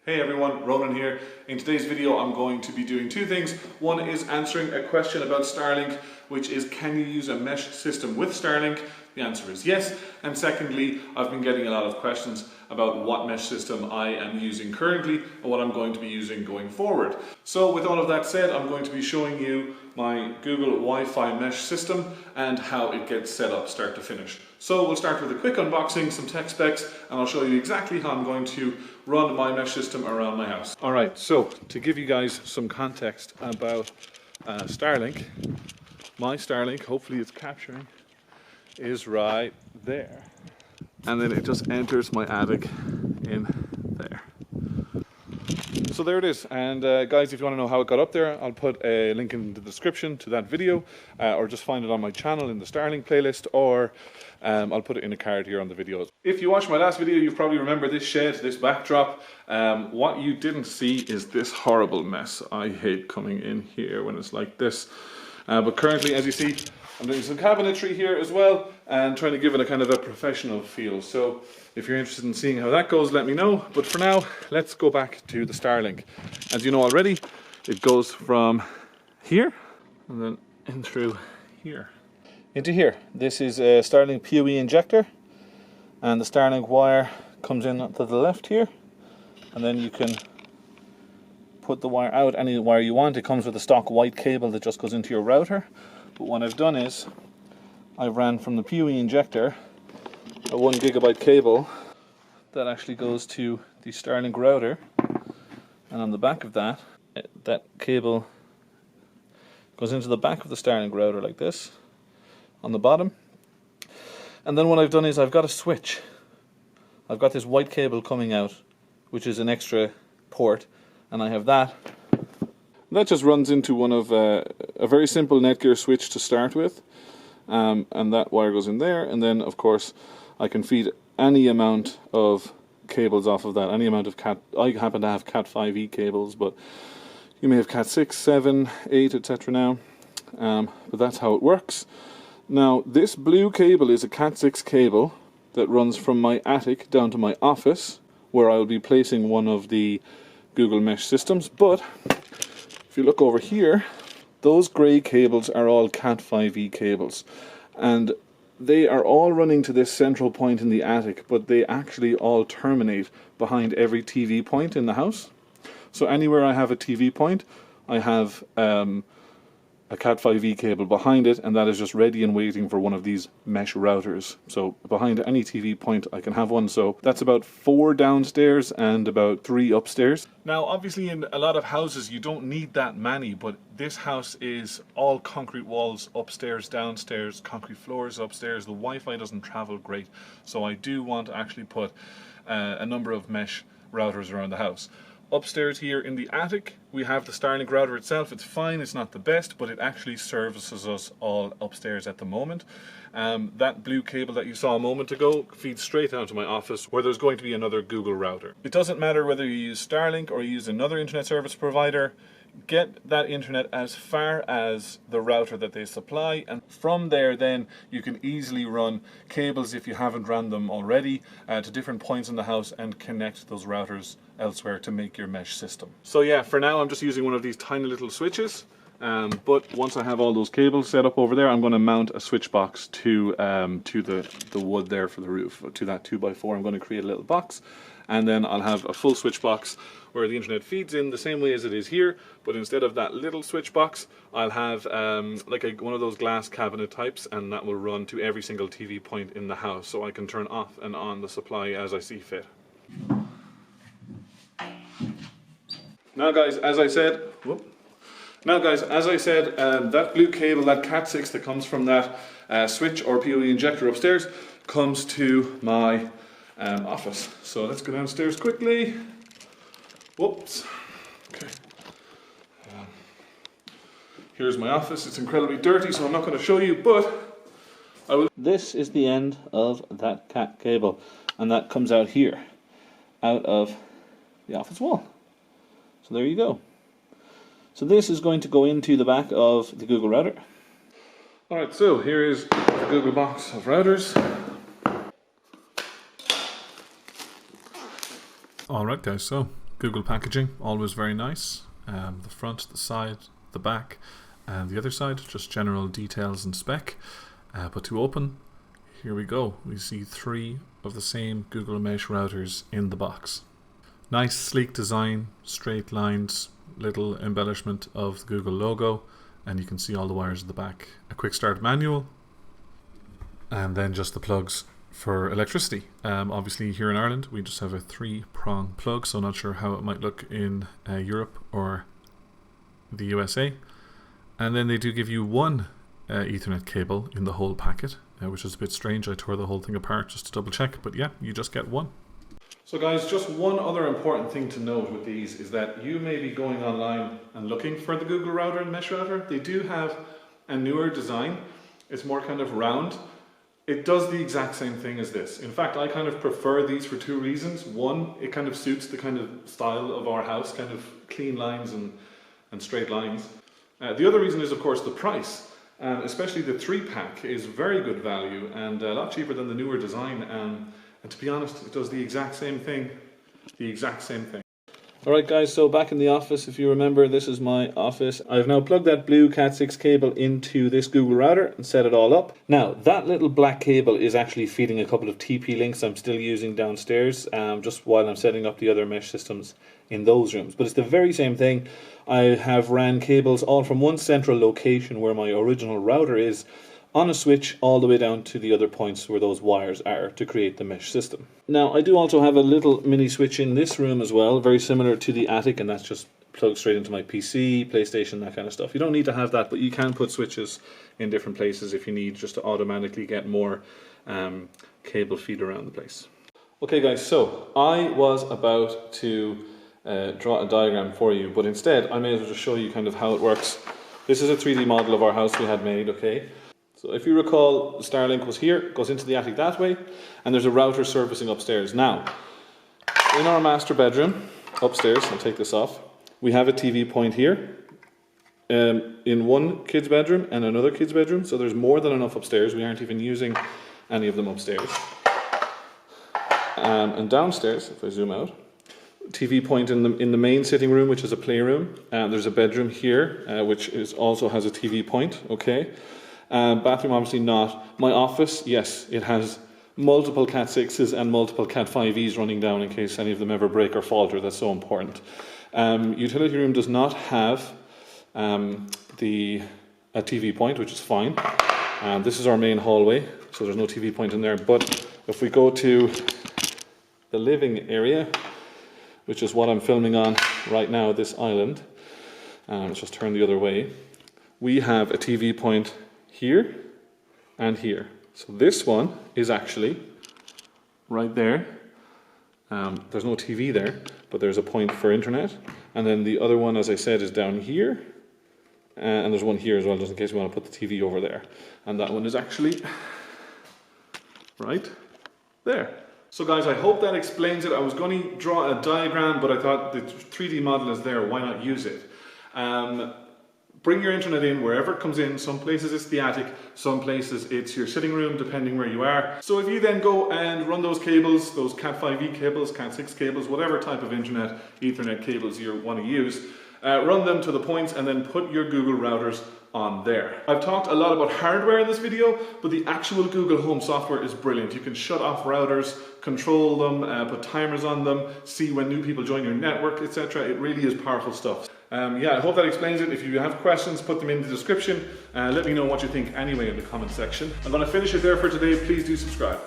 Hey everyone, Ronan here. In today's video I'm going to be doing two things. One is answering a question about Starlink, which is can you use a mesh system with Starlink? The answer is yes. And secondly, I've been getting a lot of questions about what mesh system I am using currently and what I'm going to be using going forward. So with all of that said, I'm going to be showing you my Google Wi-Fi mesh system and how it gets set up start to finish. So we'll start with a quick unboxing, some tech specs, and I'll show you exactly how I'm going to run my mesh system around my house. Alright, so to give you guys some context about Starlink, my Starlink, hopefully it's capturing, is right there. And then it just enters my attic in there. So there it is, and guys, if you want to know how it got up there, I'll put a link in the description to that video, or just find it on my channel in the Starlink playlist, or I'll put it in a card here on the videos. If you watched my last video, you probably remember this shed, this backdrop. What you didn't see is this horrible mess. I hate coming in here when it's like this. But currently, as you see, I'm doing some cabinetry here as well and trying to give it a kind of a professional feel. So if you're interested in seeing how that goes, let me know. But for now, let's go back to the Starlink. As you know already, it goes from here and then in through here. Into here. This is a Starlink PoE injector, and the Starlink wire comes in to the left here, and then you can put the wire out any wire you want. It comes with a stock white cable that just goes into your router. But what I've done is I've ran from the PoE injector a 1 gigabyte cable that actually goes to the Starlink router, and on the back of that, that cable goes into the back of the Starlink router like this on the bottom. And then what I've done is I've got a switch. I've got this white cable coming out, which is an extra port, and I have that. That just runs into one of a very simple Netgear switch to start with, and that wire goes in there, and then of course I can feed any amount of cables off of that, any amount of I happen to have Cat 5e cables, but you may have Cat 6, 7, 8, etc. now, but that's how it works. Now this blue cable is a Cat 6 cable that runs from my attic down to my office, where I will be placing one of the Google Mesh systems. But if you look over here, those grey cables are all Cat 5e cables, and they are all running to this central point in the attic, but they actually all terminate behind every TV point in the house. So anywhere I have a TV point, I have a Cat 5e cable behind it, and that is just ready and waiting for one of these mesh routers. So behind any TV point I can have one. So that's about 4 downstairs and about 3 upstairs. Now obviously in a lot of houses you don't need that many, but this house is all concrete walls upstairs, downstairs, concrete floors upstairs. The Wi-Fi doesn't travel great, so I do want to actually put a number of mesh routers around the house. Upstairs here in the attic, we have the Starlink router itself. It's fine, it's not the best, but it actually services us all upstairs at the moment. That blue cable that you saw a moment ago feeds straight down to my office, where there's going to be another Google router. It doesn't matter whether you use Starlink or you use another internet service provider. Get that internet as far as the router that they supply, and from there then you can easily run cables, if you haven't ran them already, to different points in the house and connect those routers elsewhere to make your mesh system. So yeah, for now I'm just using one of these tiny little switches, but once I have all those cables set up over there, I'm going to mount a switch box to the wood there for the roof, to that 2x4. I'm going to create a little box, and then I'll have a full switch box where the internet feeds in the same way as it is here, but instead of that little switch box, I'll have like one of those glass cabinet types, and that will run to every single TV point in the house, so I can turn off and on the supply as I see fit. Now guys, as I said, that blue cable, that Cat 6 that comes from that switch or PoE injector upstairs, comes to my office. So let's go downstairs quickly. Whoops. Okay. Here's my office. It's incredibly dirty, so I'm not going to show you, but I will. This is the end of that Cat cable, and that comes out here, out of the office wall. So there you go. So this is going to go into the back of the Google router. Alright, so here is the Google box of routers. Alright guys, so Google packaging, always very nice. The front, the side, the back, and the other side, just general details and spec. But to open, here we go. We see 3 of the same Google Mesh routers in the box. Nice sleek design, straight lines, little embellishment of the Google logo, and you can see all the wires at the back. A quick start manual, and then just the plugs for electricity. Obviously here in Ireland we just have a 3-prong plug, so not sure how it might look in Europe or the USA. And then they do give you 1 Ethernet cable in the whole packet, which is a bit strange. I tore the whole thing apart just to double check, but yeah, you just get 1. So guys, just one other important thing to note with these is that you may be going online and looking for the Google router and Mesh router. They do have a newer design. It's more kind of round. It does the exact same thing as this. In fact, I kind of prefer these for 2 reasons. One, it kind of suits the kind of style of our house, kind of clean lines and straight lines. The other reason is, of course, the price. Especially the 3-pack is very good value and a lot cheaper than the newer design. And to be honest, it does the exact same thing. Alright guys, so back in the office, if you remember, this is my office. I've now plugged that blue Cat 6 cable into this Google router and set it all up. Now, that little black cable is actually feeding a couple of TP links I'm still using downstairs, just while I'm setting up the other mesh systems in those rooms. But it's the very same thing. I have ran cables all from one central location where my original router is, on a switch all the way down to the other points where those wires are to create the mesh system. Now, I do also have a little mini switch in this room as well, very similar to the attic, and that's just plugged straight into my PC, PlayStation, that kind of stuff. You don't need to have that, but you can put switches in different places if you need, just to automatically get more cable feed around the place. Okay guys, so I was about to draw a diagram for you, but instead I may as well just show you kind of how it works. This is a 3D model of our house we had made, okay? So if you recall, the Starlink was here, goes into the attic that way, and there's a router servicing upstairs. Now, in our master bedroom, upstairs, I'll take this off, we have a TV point here, in one kid's bedroom and another kid's bedroom, so there's more than enough upstairs. We aren't even using any of them upstairs. And downstairs, if I zoom out, TV point in the main sitting room, which is a playroom, and there's a bedroom here, which also has a TV point, okay? Bathroom obviously not. My office, yes, it has multiple Cat 6s and multiple Cat 5Es running down in case any of them ever break or falter. That's so important. Utility room does not have a TV point, which is fine. This is our main hallway, so there's no TV point in there. But if we go to the living area, which is what I'm filming on right now, this island, let's just turn the other way, we have a TV point here and here. So this one is actually right there. There's no TV there, but there's a point for internet. And then the other one, as I said, is down here. And there's one here as well, just in case we want to put the TV over there. And that one is actually right there. So guys, I hope that explains it. I was going to draw a diagram, but I thought the 3D model is there, why not use it? Bring your internet in wherever it comes in. Some places it's the attic, some places it's your sitting room, depending where you are. So if you then go and run those cables, those Cat 5e cables, Cat 6 cables, whatever type of internet, Ethernet cables you want to use, run them to the points and then put your Google routers on there. I've talked a lot about hardware in this video, but the actual Google Home software is brilliant. You can shut off routers, control them, put timers on them, see when new people join your network, etc. It really is powerful stuff. Yeah, I hope that explains it. If you have questions, put them in the description. Let me know what you think anyway in the comment section. I'm going to finish it there for today. Please do subscribe.